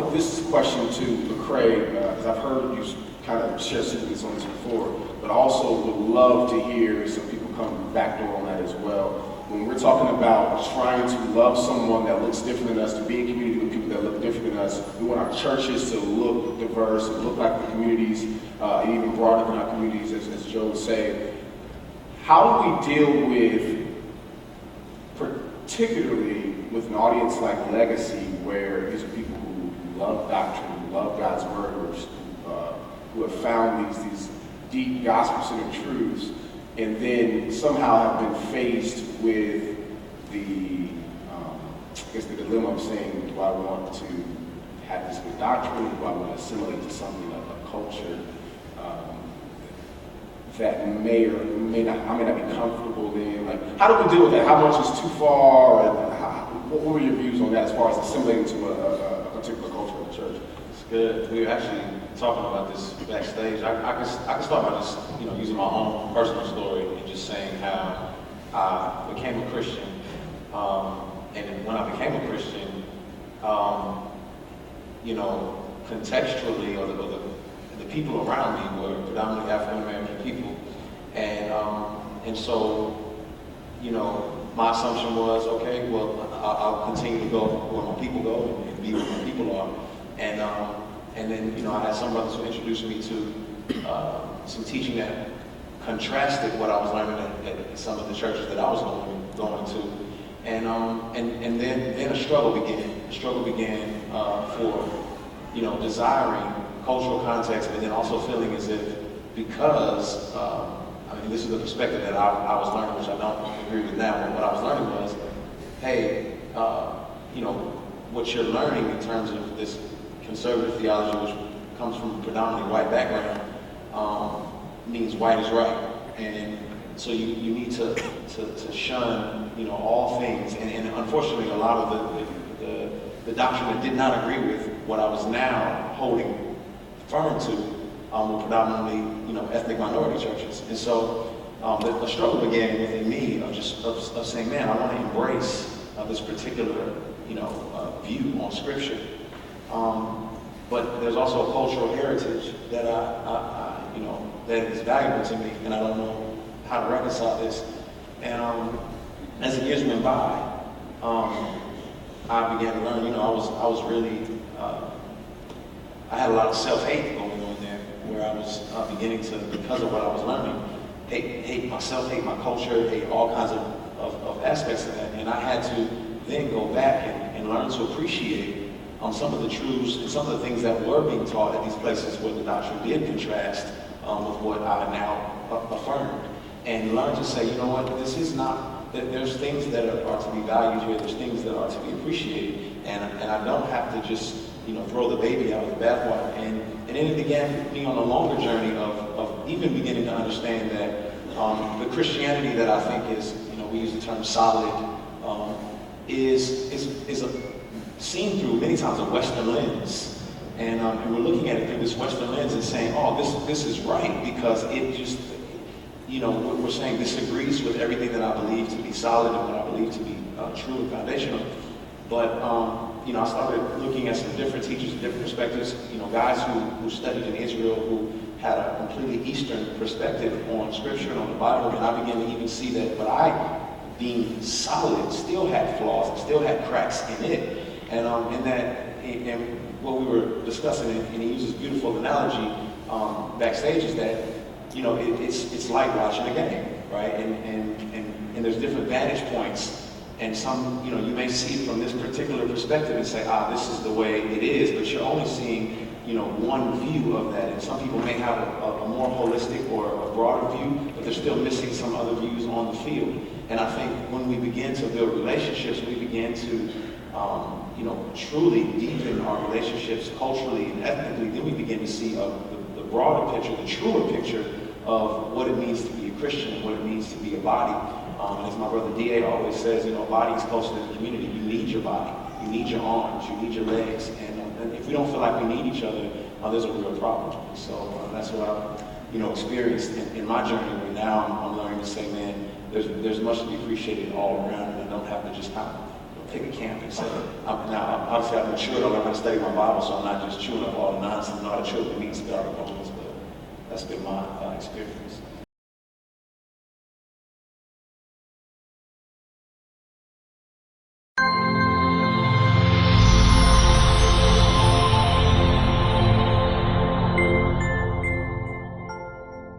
point this question to Lecrae, because I've heard you kind of share sentiments on this before, but I also would love to hear some people come backdoor on that as well. When we're talking about trying to love someone that looks different than us, to be in community with people that look different than us, we want our churches to look diverse and look like the communities, and even broader than our communities, as Joe would say. How do we deal with, particularly with an audience like Legacy, where these are people who love doctrine, who love God's word, who have found these deep gospel-centered truths, and then somehow have been faced with the, I guess the dilemma of saying, do I want to have this good doctrine, do I want to assimilate to something like a culture that I may not be comfortable in? Like, how do we deal with that? How much is too far? And what were your views on that as far as assimilating to a particular culture of the church? It's good. We were actually talking about this backstage. I can start by just using my own personal story and just saying how I became a Christian. And when I became a Christian, contextually, or the people around me were predominantly African American people, and so my assumption was, okay, well, I'll continue to go where my people go and be where my people are, and then I had some brothers who introduced me to some teaching that contrasted what I was learning at some of the churches that I was going to, and then a struggle began. A struggle began for desiring cultural context, but then also feeling as if because this is the perspective that I was learning, which I don't agree with now. But what I was learning was, hey, what you're learning in terms of this conservative theology, which comes from a predominantly white background, means white is right, and so you need to shun all things, and unfortunately a lot of the doctrine that did not agree with what I was now holding firm to were predominantly ethnic minority churches, and so the struggle began within me of saying, man, I want to embrace this particular view on Scripture. But there's also a cultural heritage that that is valuable to me, and I don't know how to reconcile this. And as the years went by, I began to learn. I was really I had a lot of self-hate going on there, where I was beginning to, because of what I was learning, hate myself, hate my culture, hate all kinds of aspects of that, and I had to then go back and learn to appreciate some of the truths and some of the things that were being taught at these places where the doctrine did contrast with what I now affirmed, and learn to say, this is not, that there's things that are to be valued here, there's things that are to be appreciated, and I don't have to just throw the baby out with the bathwater. And then it began me on a longer journey of even beginning to understand that the Christianity that I think is, we use the term solid, is seen through many times a Western lens, and we're looking at it through this Western lens and saying, oh, this is right, because it just, we're saying this agrees with everything that I believe to be solid and what I believe to be true and foundational. But I started looking at some different teachers, different perspectives, guys who studied in Israel, who had a completely Eastern perspective on Scripture and on the Bible, and I began to even see that what I deemed solid still had flaws and still had cracks in it. And what we were discussing, and he uses beautiful analogy backstage, is that it's like watching a game, right? And there's different vantage points, and some you may see it from this particular perspective and say, this is the way it is, but you're only seeing one view of that, and some people may have a more holistic or a broader view, but they're still missing some other views on the field. And I think when we begin to build relationships, we begin to truly deepen our relationships culturally and ethnically, then we begin to see the broader picture, the truer picture of what it means to be a Christian and what it means to be a body. And as my brother D.A. always says, a body is closer to the community. You need your body, you need your arms, you need your legs, and if we don't feel like we need each other, there's a real problem. So that's what I've experienced in my journey, where now I'm learning to say, man, there's much to be appreciated all around, and I don't have to just kind of take a camp and say, now, obviously I've matured, I learned how to study my Bible, so I'm not just chewing up all the nonsense, I know how to chew up the meat and spit out the bones, but that's been my experience.